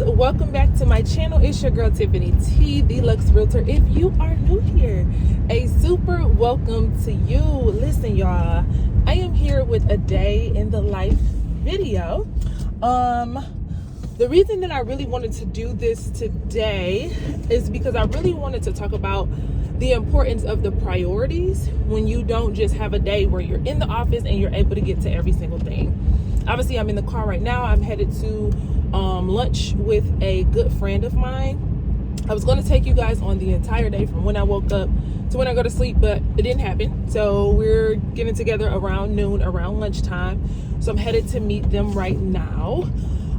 welcome back to my channel. It's your girl Tiffany T, the Lux Realtor. If you are new here, a super welcome to you. Listen, y'all, I am here with a day in the life video. The reason that I really wanted to do this today is because I really wanted to talk about the importance of the priorities when you don't just have a day where you're in the office and you're able to get to every single thing. Obviously, I'm in the car right now. I'm headed to lunch with a good friend of mine. I was going to take you guys on the entire day from when I woke up to when I go to sleep, but it didn't happen. So we're getting together around noon, around lunchtime. So I'm headed to meet them right now.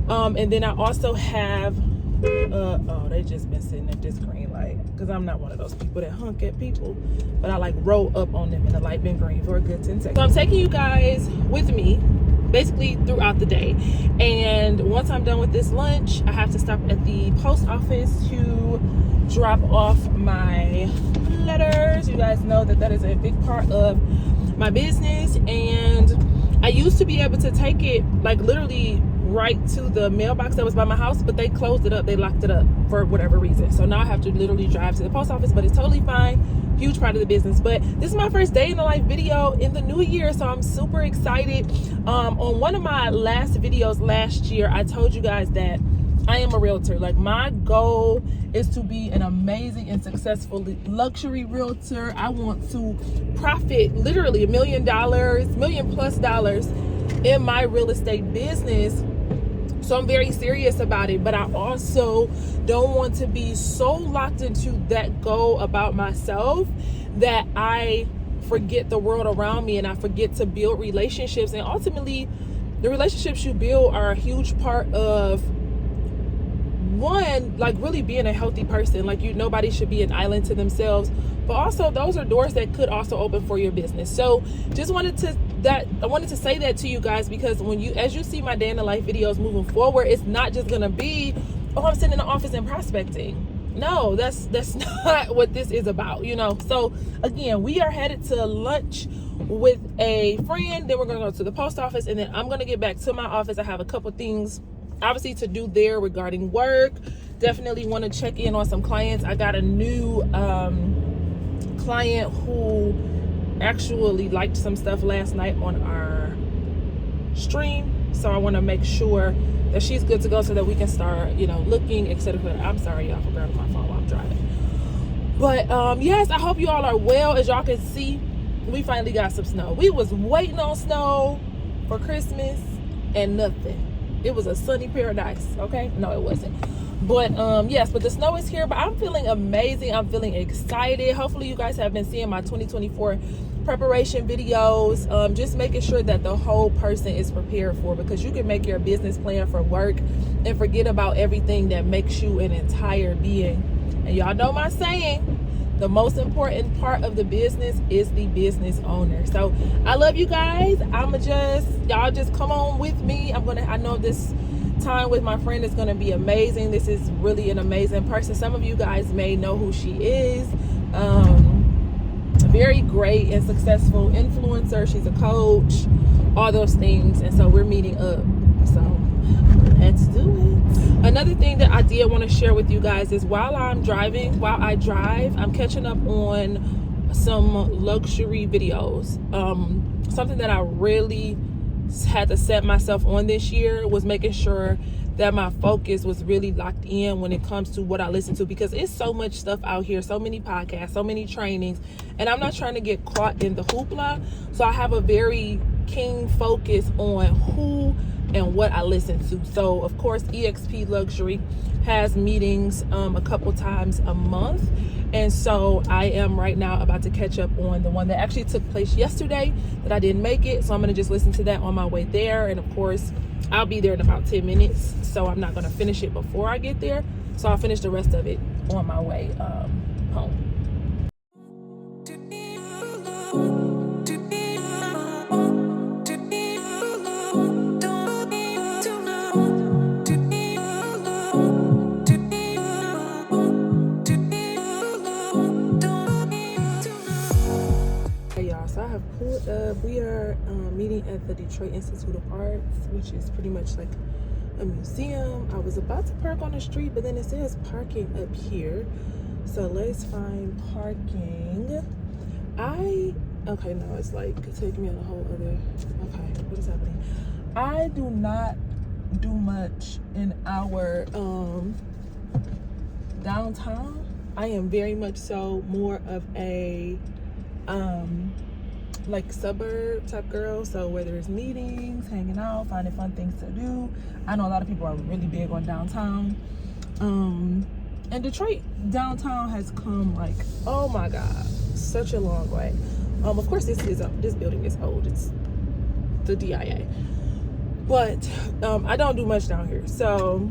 And then I also have, they just been sitting at this green light, because I'm not one of those people that honk at people, but I like roll up on them and the light been green for a good 10 seconds. So I'm taking you guys with me basically throughout the day, and once I'm done with this lunch, I have to stop at the post office to drop off my letters. You guys know that that is a big part of my business, and I used to be able to take it like literally right to the mailbox that was by my house, but they closed it up, they locked it up for whatever reason. So now I have to literally drive to the post office, but it's totally fine. Huge part of the business. But this is my first day in the life video in the new year, so I'm super excited. On one of my last videos last year, I told you guys that I am a realtor. Like, my goal is to be an amazing and successful luxury realtor. I want to profit literally $1 million, $1 million+ in my real estate business. So I'm very serious about it, but I also don't want to be so locked into that goal about myself that I forget the world around me and I forget to build relationships. And ultimately, the relationships you build are a huge part of, one, like really being a healthy person. Like, nobody should be an island to themselves, but also those are doors that could also open for your business. So just wanted to say that to you guys, because as you see my day in the life videos moving forward, it's not just gonna be, oh, I'm sitting in the office and prospecting. No, that's not what this is about, So again, we are headed to lunch with a friend, then we're gonna go to the post office, and then I'm gonna get back to my office. I have a couple things obviously to do there regarding work. Definitely want to check in on some clients. I got a new client who actually liked some stuff last night on our stream, so I want to make sure that she's good to go so that we can start looking, etc. I'm sorry y'all for grabbing my phone while I'm driving, but yes, I hope you all are well. As y'all can see, we finally got some snow. We was waiting on snow for Christmas and nothing. It was a sunny paradise. Okay, no, it wasn't, but yes, but the snow is here. But I'm feeling amazing. I'm feeling excited. Hopefully you guys have been seeing my 2024 preparation videos, just making sure that the whole person is prepared for, because you can make your business plan for work and forget about everything that makes you an entire being. And y'all know my saying, the most important part of the business is the business owner. So I love you guys. Y'all just come on with me. I know this time with my friend is gonna be amazing. This is really an amazing person. Some of you guys may know who she is. A very great and successful influencer. She's a coach, all those things. And so we're meeting up. So let's do it. Another thing that I did want to share with you guys is while I drive, I'm catching up on some luxury videos. Something that I really had to set myself on this year was making sure that my focus was really locked in when it comes to what I listen to, because it's so much stuff out here, so many podcasts, so many trainings, and I'm not trying to get caught in the hoopla. So I have a very keen focus on who and what I listen to. So of course, EXP Luxury has meetings a couple times a month, and so I am right now about to catch up on the one that actually took place yesterday that I didn't make it. So I'm gonna just listen to that on my way there, and of course I'll be there in about 10 minutes, so I'm not gonna finish it before I get there. So I'll finish the rest of it on my way home. We are meeting at the Detroit Institute of Arts, which is pretty much like a museum. I was about to park on the street, but then it says parking up here. So let's find parking. Okay, no, it's like taking me on a whole other, okay, what is happening? I do not do much in our downtown. I am very much so more of a like suburb type girl. So whether it's meetings, hanging out, finding fun things to do. I know a lot of people are really big on downtown. And Detroit downtown has come like, oh my God, such a long way. Of course this building is old. It's the DIA. But I don't do much down here. So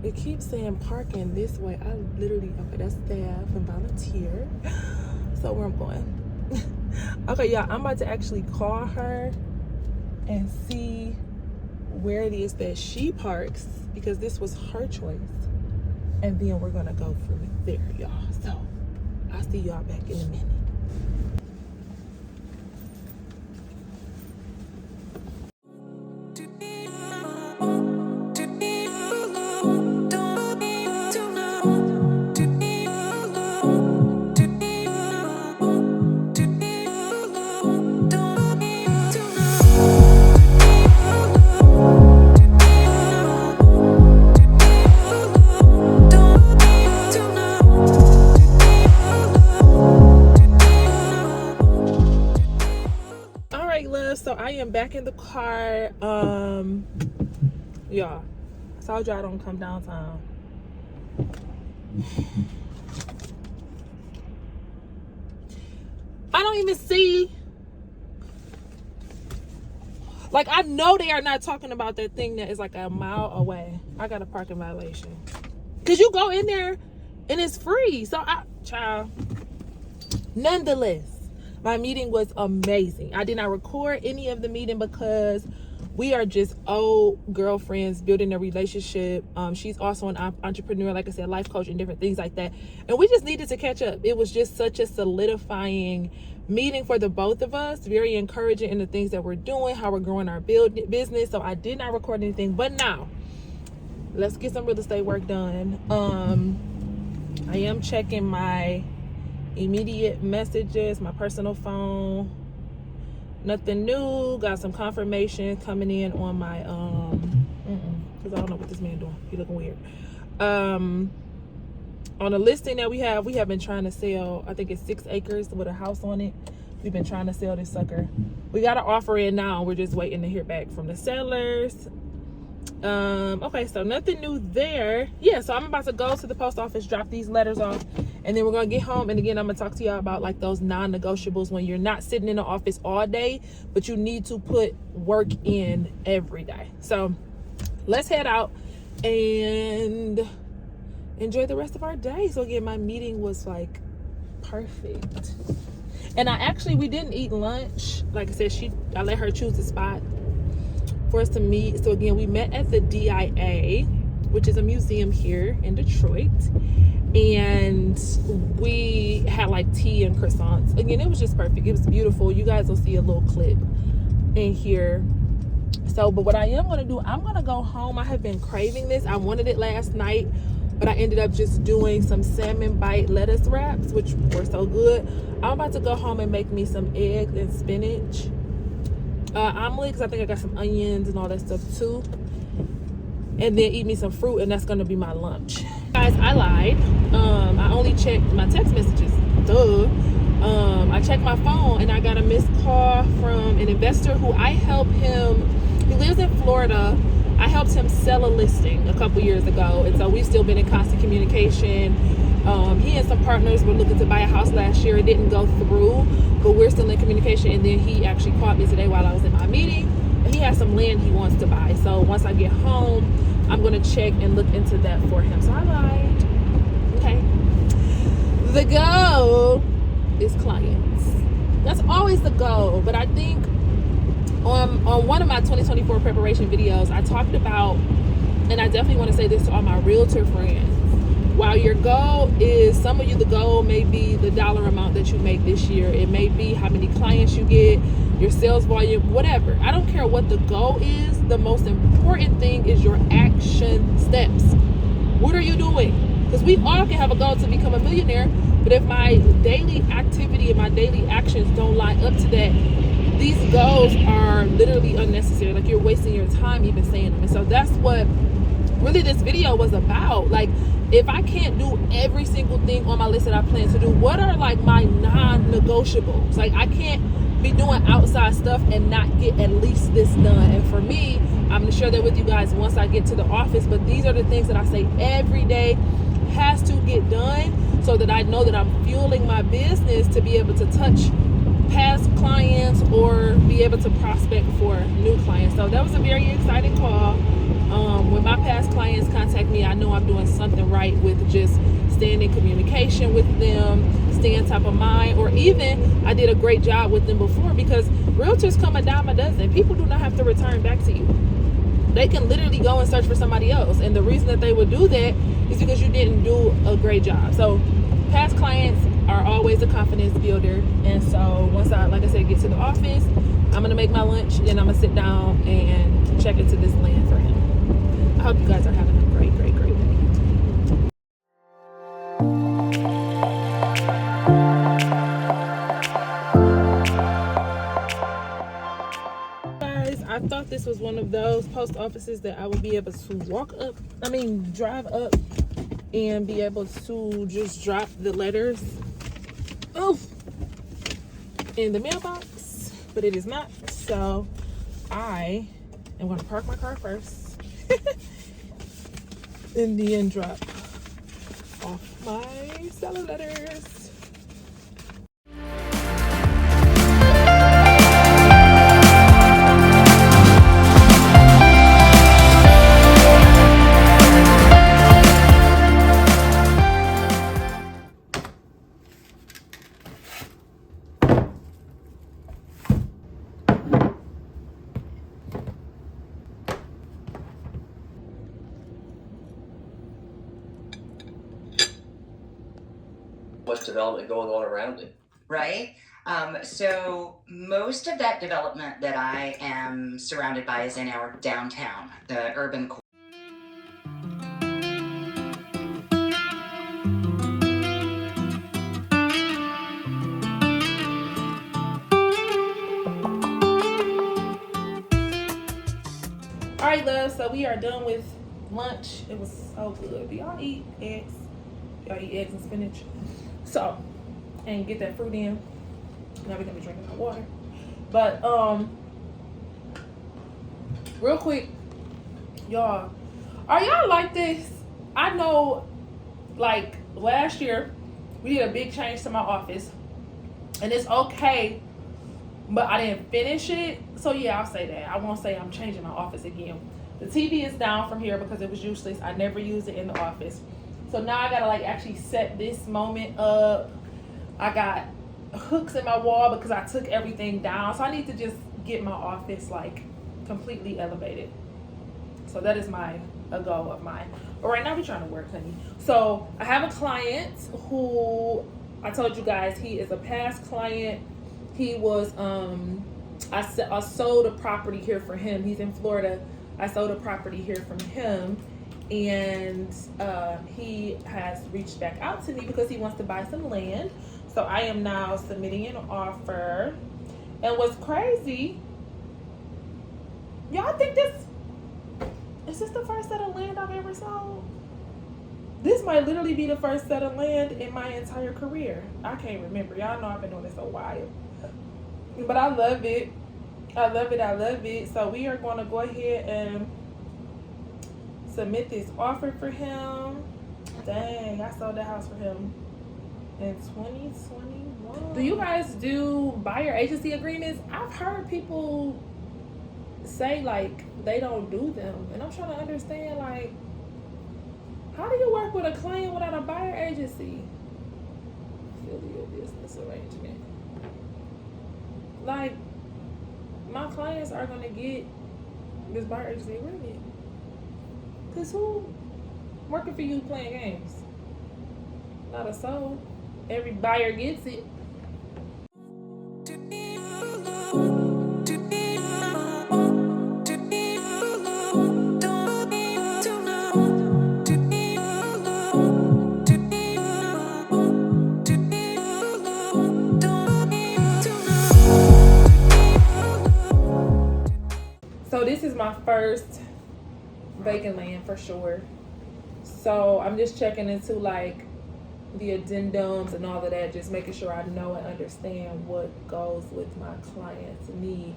it keeps saying parking this way. I literally, okay, that's staff and volunteer. So where I'm going. Okay, y'all, I'm about to actually call her and see where it is that she parks, because this was her choice. And then we're gonna go from there, y'all. So I'll see y'all back in a minute. So I am back in the car. Y'all, I told you I don't come downtown. I don't even see, like, I know they are not talking about that thing that is like a mile away. I got a parking violation, because you go in there and it's free. So child, nonetheless, my meeting was amazing. I did not record any of the meeting because we are just old girlfriends building a relationship. She's also an entrepreneur, like I said, life coach and different things like that. And we just needed to catch up. It was just such a solidifying meeting for the both of us. Very encouraging in the things that we're doing, how we're growing our business. So I did not record anything. But now, let's get some real estate work done. I am checking my immediate messages, my personal phone. Nothing new. Got some confirmation coming in on my because I don't know what this man doing. He looking weird. On a listing that we have been trying to sell, I think it's 6 acres with a house on it. We've been trying to sell this sucker. We got an offer in now. We're just waiting to hear back from the sellers. Okay, so nothing new there. Yeah, so I'm about to go to the post office, drop these letters off, and then we're gonna get home. And again, I'm gonna talk to y'all about like those non-negotiables when you're not sitting in the office all day, but you need to put work in every day. So let's head out and enjoy the rest of our day. So again, my meeting was like perfect. And we didn't eat lunch. Like I said, I let her choose the spot for us to meet. So again, we met at the DIA, which is a museum here in Detroit, and we had like tea and croissants. Again, it was just perfect. It was beautiful. You guys will see a little clip in here. So, but what I am going to do, I'm going to go home. I have been craving this. I wanted it last night, but I ended up just doing some salmon bite lettuce wraps, which were so good. I'm about to go home and make me some eggs and spinach omelet, because I think I got some onions and all that stuff too, and then eat me some fruit, and that's going to be my lunch. Guys, I lied. I only checked my text messages. I checked my phone and I got a missed call from an investor who I helped him. He lives in Florida. I helped him sell a listing a couple years ago, and so we've still been in constant communication. He and some partners were looking to buy a house last year. It didn't go through, but we're still in communication. And then he actually called me today while I was in my meeting. He has some land he wants to buy. So once I get home, I'm going to check and look into that for him. So I lied. Okay. The goal is clients. That's always the goal. But I think on one of my 2024 preparation videos, I talked about, and I definitely want to say this to all my realtor friends, while your goal is, some of you, the goal may be the dollar amount that you make this year. It may be how many clients you get, your sales volume, whatever. I don't care what the goal is. The most important thing is your action steps. What are you doing? Because we all can have a goal to become a millionaire, but if my daily activity and my daily actions don't line up to that, these goals are literally unnecessary. Like, you're wasting your time even saying them. And so that's what really this video was about. Like, if I can't do every single thing on my list that I plan to do, what are like my non-negotiables? Like, I can't be doing outside stuff and not get at least this done. And for me, I'm gonna share that with you guys once I get to the office, but these are the things that I say every day has to get done, so that I know that I'm fueling my business to be able to touch past clients or be able to prospect for new clients. So that was a very exciting call. When my past clients contact me, I know I'm doing something right with just staying in communication with them, staying top of mind, or even I did a great job with them before, because realtors come a dime a dozen. People do not have to return back to you. They can literally go and search for somebody else, and the reason that they would do that is because you didn't do a great job. So past clients are always a confidence builder. And so once I, like I said, get to the office, I'm gonna make my lunch and I'm gonna sit down and check into this land for him. I hope you guys are having a great day. Guys, I thought this was one of those post offices that I would be able to drive up and be able to just drop the letters in the mailbox, but it is not. So I am going to park my car first and then drop off my seller letters. Much development going on around it. Right? So most of that development that I am surrounded by is in our downtown, the urban core. All right, love, so we are done with lunch. It was so good. Do y'all eat eggs? Y'all eat eggs and spinach? So, and get that fruit in. Now we're gonna be drinking our water. But real quick, y'all, are y'all like this? I know, like, last year we did a big change to my office, and it's okay, but I didn't finish it. So yeah, I'll say that. I won't say I'm changing my office again. The TV is down from here because it was useless. I never used it in the office. So now I gotta like actually set this moment up. I got hooks in my wall because I took everything down. So I need to just get my office like completely elevated. So that is a goal of mine. But right now we're trying to work, honey. So I have a client who I told you guys he is a past client. He was I sold a property here for him. He's in Florida. I sold a property here from him, and he has reached back out to me because he wants to buy some land. So I am now submitting an offer. And what's crazy, y'all think is this the first set of land I've ever sold? This might literally be the first set of land in my entire career. I can't remember. Y'all know I've been doing this a while. But I love it. I love it. So we are going to go ahead and submit this offer for him. Dang, I sold the house for him in 2021. Do you guys do buyer agency agreements? I've heard people say like they don't do them, and I'm trying to understand, like, how do you work with a client without a buyer agency? Affiliate business arrangement. Like, my clients are gonna get this buyer agency agreement. Cause who working for you playing games? not a soul. Every buyer gets it. So this is my first vacant land for sure. So I'm just checking into like the addendums and all of that, just making sure I know and understand what goes with my client's need.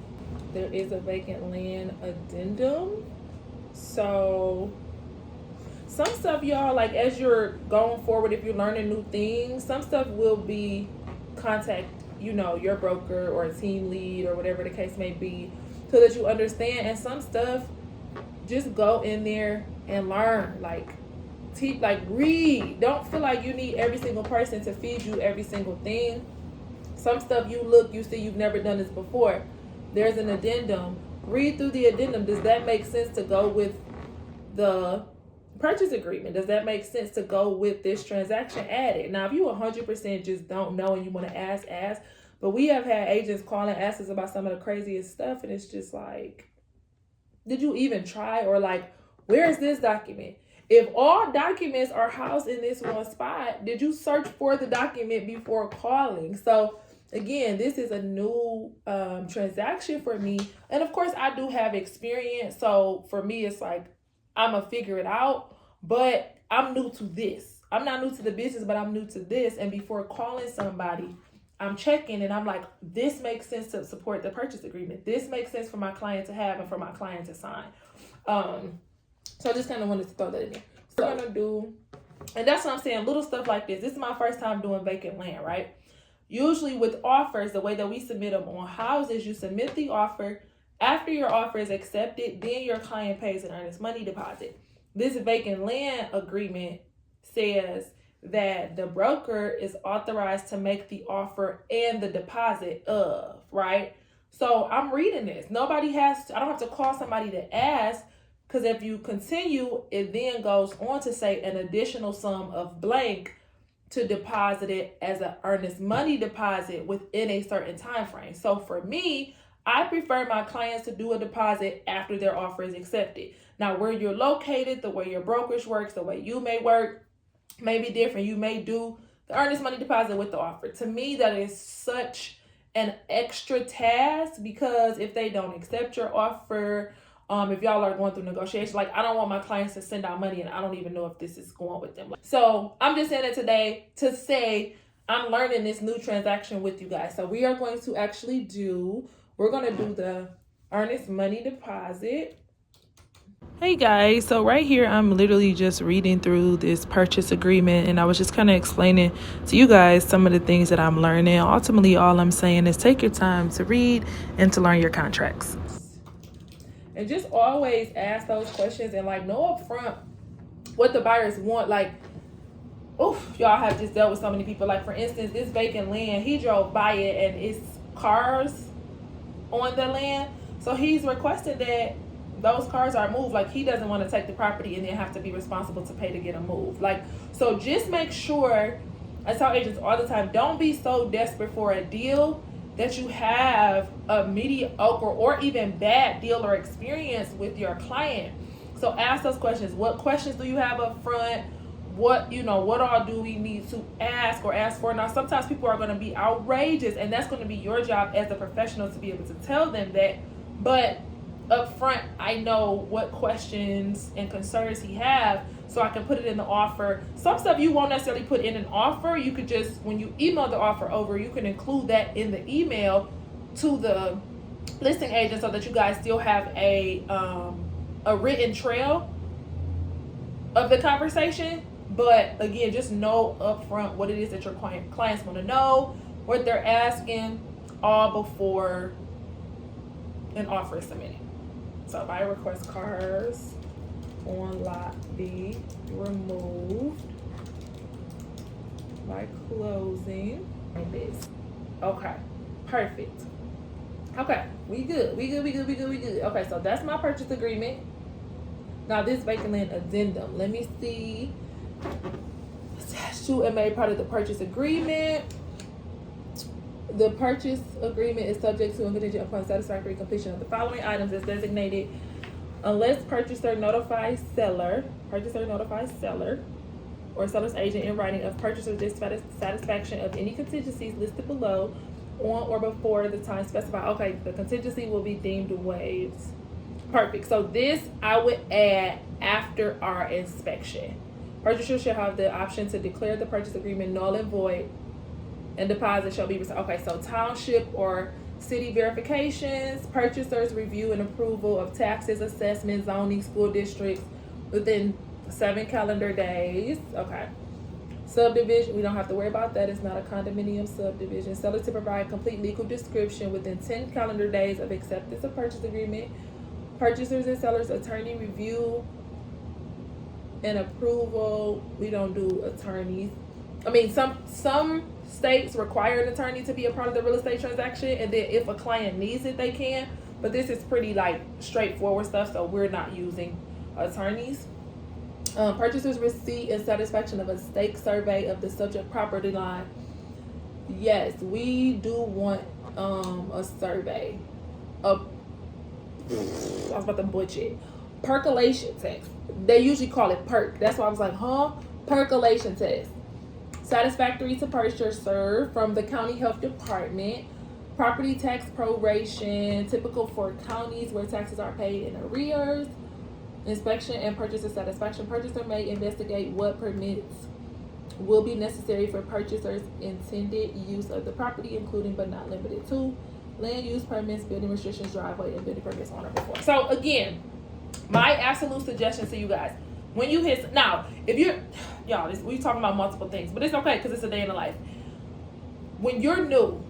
There is a vacant land addendum. So some stuff, y'all, like as you're going forward, if you're learning new things, some stuff will be contact, you know, your broker or a team lead or whatever the case may be, so that you understand. And some stuff, just go in there and learn, like read. Don't feel like you need every single person to feed you every single thing. Some stuff you see, you've never done this before. There's an addendum. Read through the addendum. Does that make sense to go with the purchase agreement? Does that make sense to go with this transaction added? Now, if you 100% just don't know and you want to ask. But we have had agents call and ask us about some of the craziest stuff, and it's just like, did you even try? Or like, where is this document? If all documents are housed in this one spot, did you search for the document before calling? So again, this is a new transaction for me. And of course, I do have experience. So for me, it's like, I'm going to figure it out. But I'm new to this. I'm not new to the business, but I'm new to this. And before calling somebody, I'm checking and I'm like, this makes sense to support the purchase agreement. This makes sense for my client to have and for my client to sign. So I just kind of wanted to throw that in there. So I'm going to do, and that's what I'm saying, little stuff like this. This is my first time doing vacant land, right? Usually with offers, the way that we submit them on houses, you submit the offer. After your offer is accepted, then your client pays an earnest money deposit. This vacant land agreement says that the broker is authorized to make the offer and the deposit of, right? So I'm reading this. I don't have to call somebody to ask, because if you continue, it then goes on to say an additional sum of blank to deposit it as an earnest money deposit within a certain time frame. So for me, I prefer my clients to do a deposit after their offer is accepted. Now, where you're located, the way your brokerage works, the way you may work may be different. You may do the earnest money deposit with the offer. To me, that is such an extra task, because if they don't accept your offer, if y'all are going through negotiation, like I don't want my clients to send out money and I don't even know if this is going with them. So I'm just saying it today to say I'm learning this new transaction with you guys. So we are going to actually we're going to do the earnest money deposit. Hey guys, so right here I'm literally just reading through this purchase agreement, and I was just kind of explaining to you guys some of the things that I'm learning. Ultimately, all I'm saying is take your time to read and to learn your contracts. And just always ask those questions and like know up front what the buyers want. Like, y'all have just dealt with so many people. Like for instance, this vacant land, he drove by it and it's cars on the land. So he's requested that those cars are moved. Like he doesn't want to take the property and then have to be responsible to pay to get them moved. Like, so just make sure, I tell agents all the time, don't be so desperate for a deal that you have a mediocre or even bad deal or experience with your client. So ask those questions. What questions do you have up front? What all do we need to ask or ask for? Now, sometimes people are going to be outrageous, and that's going to be your job as a professional to be able to tell them that. But up front, I know what questions and concerns he have, so I can put it in the offer. Some stuff you won't necessarily put in an offer. You could just, when you email the offer over, you can include that in the email to the listing agent so that you guys still have a written trail of the conversation. But again, just know upfront what it is that your clients want to know, what they're asking, all before an offer is submitted. So buyer request cars on lot B removed by closing like this. Okay, perfect. Okay, we good. Okay, so that's my purchase agreement. Now this vacant land addendum. Let me see. Let's to and made part of the purchase agreement. The purchase agreement is subject to and contingent upon satisfactory completion of the following items as designated, unless purchaser notifies seller or seller's agent in writing of purchaser's dissatisfaction of any contingencies listed below on or before the time specified. Okay, the contingency will be deemed waived. Perfect. So this I would add after our inspection. Purchaser shall have the option to declare the purchase agreement null and void, and deposit shall be received. Okay, so township or city verifications, purchasers review and approval of taxes, assessment, zoning, school districts within 7 calendar days. Okay. Subdivision, we don't have to worry about that. It's not a condominium subdivision. Seller to provide complete legal description within 10 calendar days of acceptance of purchase agreement. Purchasers and sellers attorney review and approval. We don't do attorneys. I mean, some states require an attorney to be a part of the real estate transaction, and then if a client needs it, they can. But this is pretty like straightforward stuff, so we're not using attorneys. Purchasers receipt and satisfaction of a stake survey of the subject property line. Yes, we do want a survey. I was about to butcher it. Percolation test. They usually call it perk. That's why I was like, percolation test. Satisfactory to purchaser from the county health department. Property tax proration, typical for counties where taxes are paid in arrears. Inspection and purchaser satisfaction. Purchaser may investigate what permits will be necessary for purchaser's intended use of the property, including but not limited to land use permits, building restrictions, driveway, and building permits on or before. So again, my absolute suggestion to you guys, when you hit, now, if you're, y'all, we talking about multiple things, but it's okay because it's a day in the life. When you're new,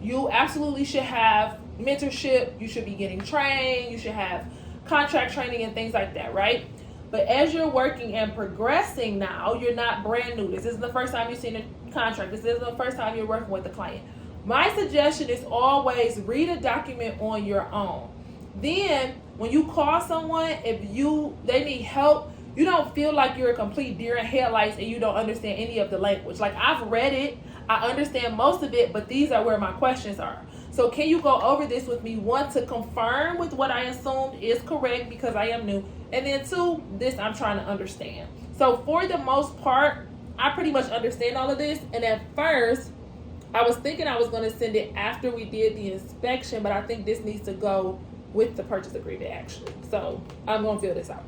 you absolutely should have mentorship. You should be getting trained. You should have contract training and things like that, right? But as you're working and progressing now, you're not brand new. This isn't the first time you've seen a contract. This isn't the first time you're working with a client. My suggestion is always read a document on your own. Then when you call someone, if they need help, you don't feel like you're a complete deer in headlights and you don't understand any of the language. Like, I've read it, I understand most of it, but these are where my questions are. So can you go over this with me? One, to confirm with what I assumed is correct because I am new. And then two, this I'm trying to understand. So for the most part, I pretty much understand all of this. And at first, I was thinking I was going to send it after we did the inspection, but I think this needs to go with the purchase agreement actually. So I'm going to fill this out.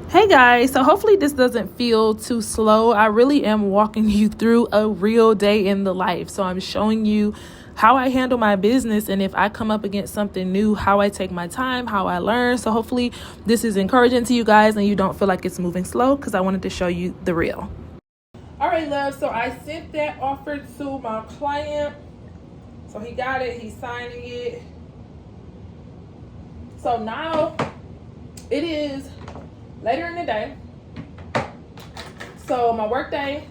Hey guys, so hopefully this doesn't feel too slow. I really am walking you through a real day in the life. So I'm showing you how I handle my business, and if I come up against something new, how I take my time, how I learn. So hopefully this is encouraging to you guys and you don't feel like it's moving slow, because I wanted to show you the real. All right, love. So I sent that offer to my client. So he got it. He's signing it. So now it is later in the day. So my work day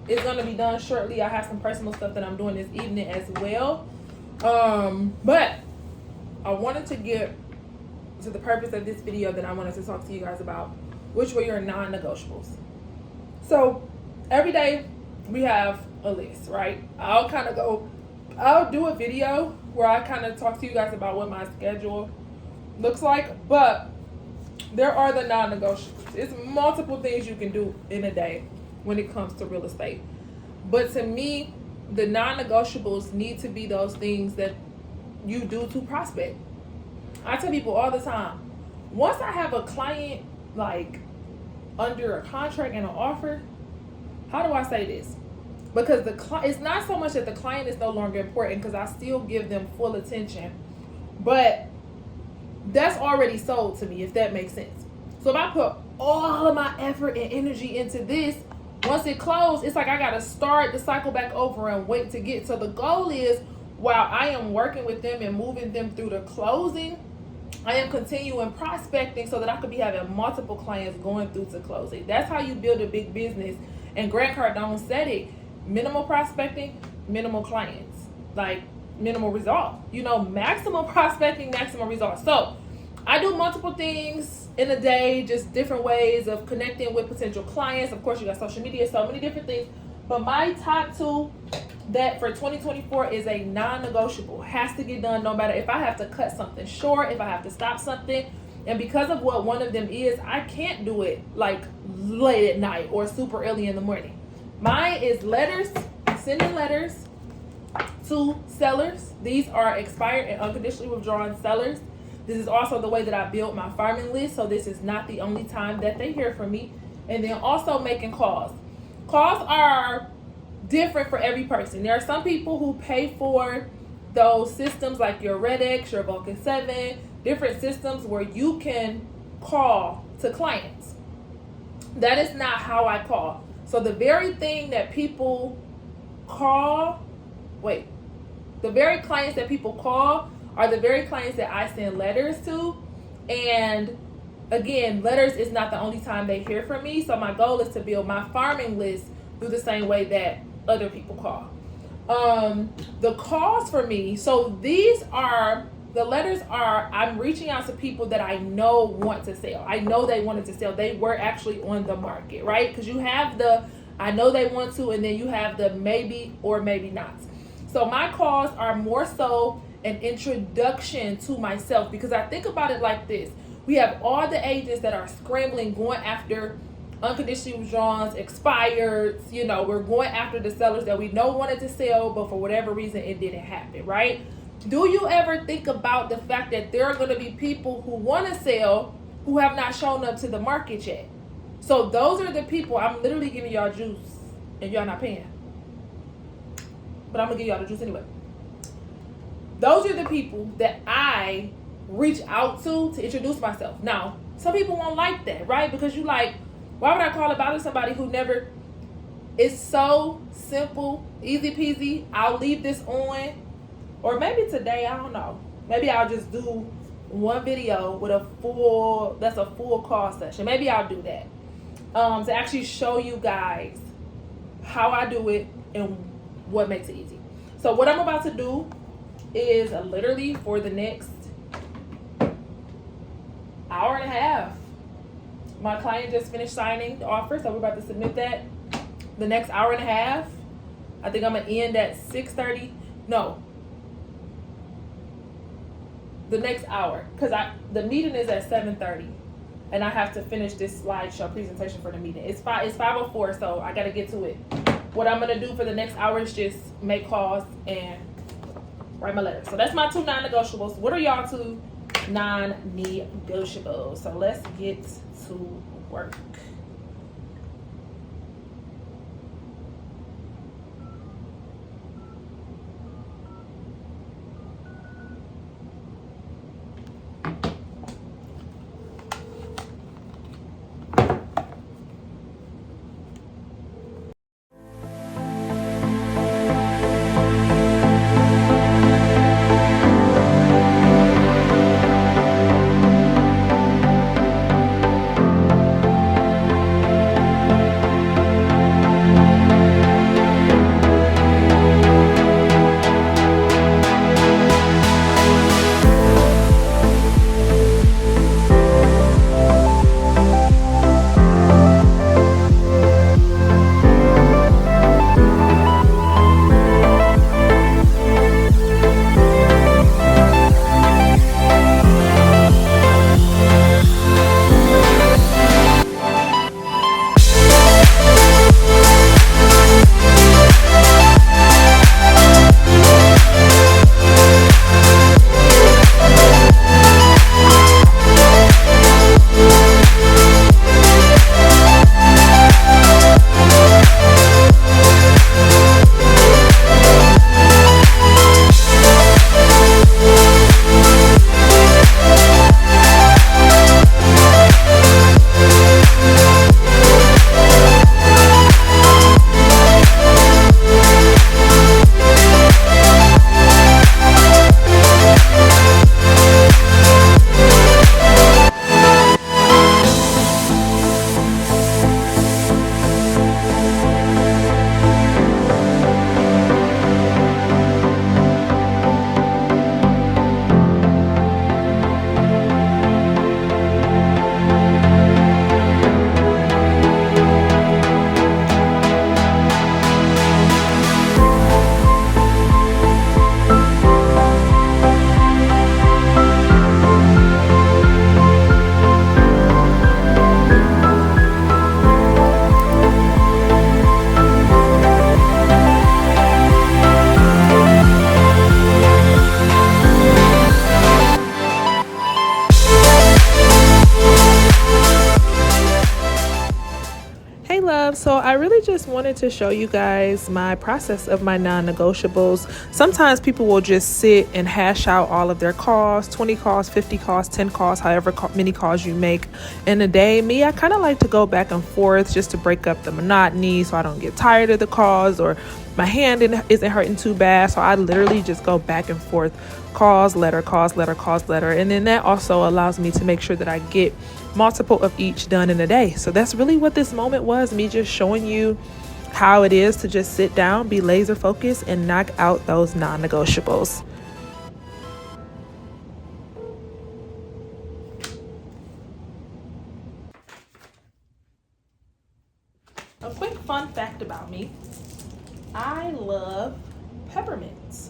is going to be done shortly. I have some personal stuff that I'm doing this evening as well. But I wanted to get to the purpose of this video that I wanted to talk to you guys about, which were your non-negotiables. So every day we have a list, right? I'll do a video where I kind of talk to you guys about what my schedule looks like, but there are the non-negotiables. It's multiple things you can do in a day when it comes to real estate. But to me, the non-negotiables need to be those things that you do to prospect. I tell people all the time, once I have a client like under a contract and an offer, how do I say this? Because it's not so much that the client is no longer important, because I still give them full attention, but that's already sold to me, if that makes sense. So if I put all of my effort and energy into this, once it closes, it's like I got to start the cycle back over and wait to get. So the goal is, while I am working with them and moving them through the closing, I am continuing prospecting so that I could be having multiple clients going through to closing. That's how you build a big business. And Grant Cardone said it: minimal prospecting, minimal clients, like minimal result. Maximum prospecting, maximum results. So I do multiple things in a day, just different ways of connecting with potential clients. Of course, you got social media, so many different things. But my top two that for 2024 is a non-negotiable. Has to get done no matter if I have to cut something short, if I have to stop something. And because of what one of them is, I can't do it like late at night or super early in the morning. Mine is letters, sending letters to sellers. These are expired and unconditionally withdrawn sellers. This is also the way that I build my farming list, so this is not the only time that they hear from me. And then also making calls. Calls are different for every person. There are some people who pay for those systems like your REDX, your Vulcan 7, different systems where you can call to clients. That is not how I call. So the very thing that people call, the very clients that people call are the very clients that I send letters to. And again, letters is not the only time they hear from me. So my goal is to build my farming list through the same way that other people call. The calls for me, so these are, the letters are, I'm reaching out to people that I know want to sell. I know they wanted to sell. They were actually on the market, right? Because you have the, I know they want to, and then you have the maybe or maybe not. So my calls are more so an introduction to myself, because I think about it like this. We have all the agents that are scrambling, going after unconditionally withdrawals, expired, we're going after the sellers that we know wanted to sell, but for whatever reason it didn't happen, right? Do you ever think about the fact that there are going to be people who want to sell who have not shown up to the market yet? So those are the people, I'm literally giving y'all juice and y'all not paying, but I'm gonna give y'all the juice anyway. Those are the people that I reach out to introduce myself. Now, some people won't like that, right? Because you like, why would I call about somebody who never, it's so simple, easy peasy. I'll leave this on, or maybe today, I don't know. Maybe I'll just do one video with a full call session. Maybe I'll do that to actually show you guys how I do it and what makes it easy. So what I'm about to do is literally for the next hour and a half. My client just finished signing the offer, so we're about to submit that. The next hour and a half, I think I'm gonna end at 6:30. No, the next hour, because the meeting is at 7:30, and I have to finish this slideshow presentation for the meeting. It's 5:04, so I gotta get to it. What I'm gonna do for the next hour is just make calls and write my letter. So that's my two non-negotiables. What are y'all two non-negotiables? So let's get to work. wanted to show you guys my process of my non-negotiables. Sometimes people will just sit and hash out all of their calls, 20 calls, 50 calls, 10 calls, however many calls you make in a day. Me, I kind of like to go back and forth just to break up the monotony so I don't get tired of the calls or my hand isn't hurting too bad. So I literally just go back and forth, calls, letter, calls, letter, calls, letter. And then that also allows me to make sure that I get multiple of each done in a day. So that's really what this moment was, me just showing you how it is to just sit down, be laser focused, and knock out those non-negotiables. A quick fun fact about me: I love peppermints.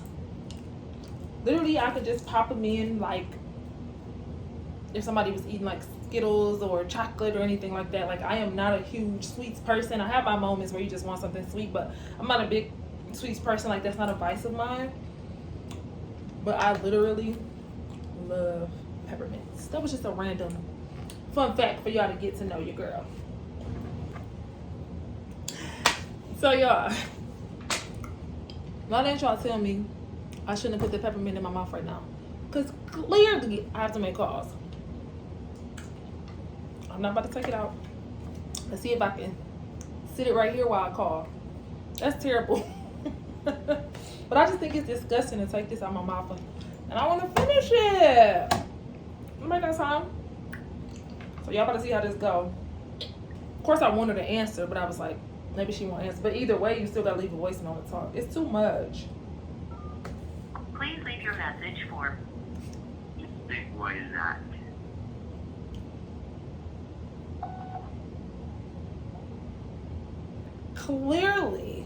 Literally, I could just pop them in, like if somebody was eating like Skittles or chocolate or anything like that. Like, I am not a huge sweets person. I have my moments where you just want something sweet, but I'm not a big sweets person. Like, that's not a vice of mine. But I literally love peppermints. That was just a random fun fact for y'all to get to know your girl. So y'all, why didn't y'all tell me I shouldn't have put the peppermint in my mouth right now? Because clearly I have to make calls. I'm not about to take it out. Let's see if I can sit it right here while I call. That's terrible. But I just think it's disgusting to take this out of my mouth. And I want to finish it. Make that time. So y'all about to see how this go. Of course I wanted to answer, but I was like, maybe she won't answer. But either way, you still gotta leave a voicemail and talk. It's too much. Please leave your message for... What is that? Clearly,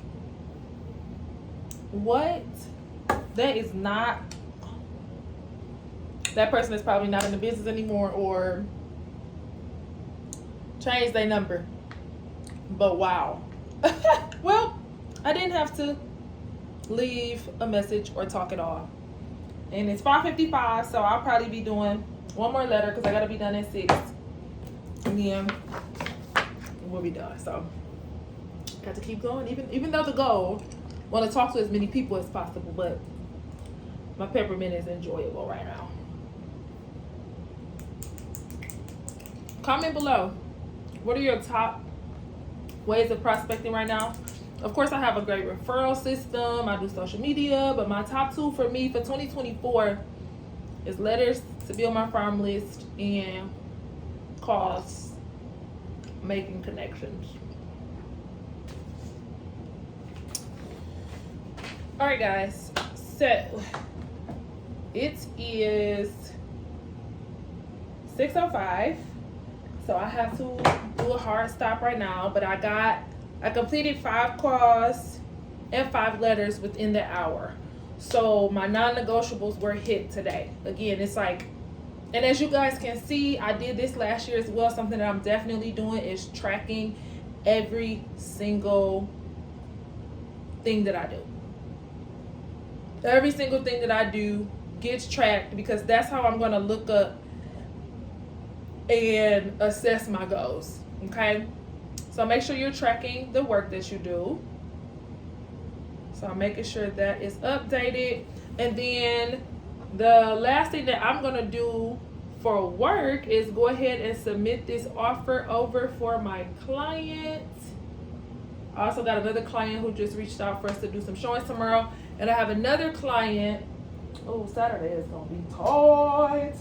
what? That is not... That person is probably not in the business anymore or changed their number. But wow. Well, I didn't have to leave a message or talk at all. And it's 5:55, so I'll probably be doing one more letter because I gotta be done at 6. And then we'll be done. So got to keep going, even though the goal, want to talk to as many people as possible, but my peppermint is enjoyable right now. Comment below, what are your top ways of prospecting right now? Of course, I have a great referral system. I do social media, but my top 2 for me for 2024 is letters to build my farm list and calls, making connections. All right, guys. So it is 6:05. So I have to do a hard stop right now, but I completed 5 calls and 5 letters within the hour. So my non-negotiables were hit today. Again, it's like, and as you guys can see, I did this last year as well. Something that I'm definitely doing is tracking every single thing that I do. Every single thing that I do gets tracked because that's how I'm going to look up and assess my goals. Okay? So make sure you're tracking the work that you do. So I'm making sure that is updated. And then the last thing that I'm going to do for work is go ahead and submit this offer over for my client. I also got another client who just reached out for us to do some showings tomorrow. And I have another client. Oh, Saturday is going to be tight.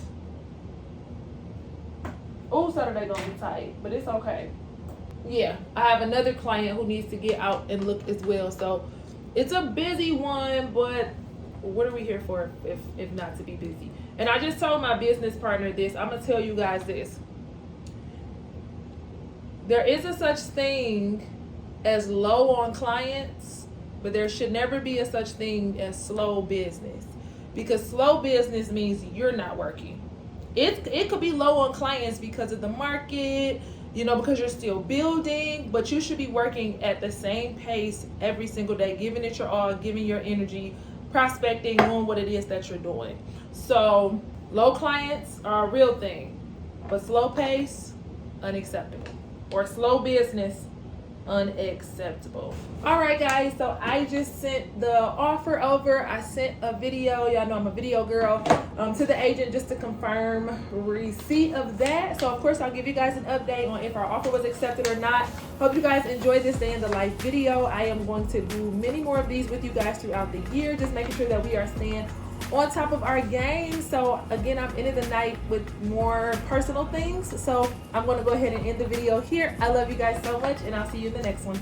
Oh, Saturday going to be tight, but it's okay. Yeah, I have another client who needs to get out and look as well. So it's a busy one, but what are we here for if not to be busy? And I just told my business partner this. I'm going to tell you guys this. There is a such thing as low on clients, but there should never be a such thing as slow business, because slow business means you're not working. It could be low on clients because of the market, you know, because you're still building, but you should be working at the same pace every single day, giving it your all, giving your energy, prospecting, doing what it is that you're doing. So low clients are a real thing, but slow pace, unacceptable. Or slow business, unacceptable. All right, guys, so I just sent the offer over. I sent a video, y'all know I'm a video girl, to the agent just to confirm receipt of that. So of course I'll give you guys an update on if our offer was accepted or not. Hope you guys enjoyed this day in the life video. I am going to do many more of these with you guys throughout the year, just making sure that we are staying on top of our game. So again, I'm ending the night with more personal things, so I'm going to go ahead and end the video here. I love you guys so much, and I'll see you in the next one.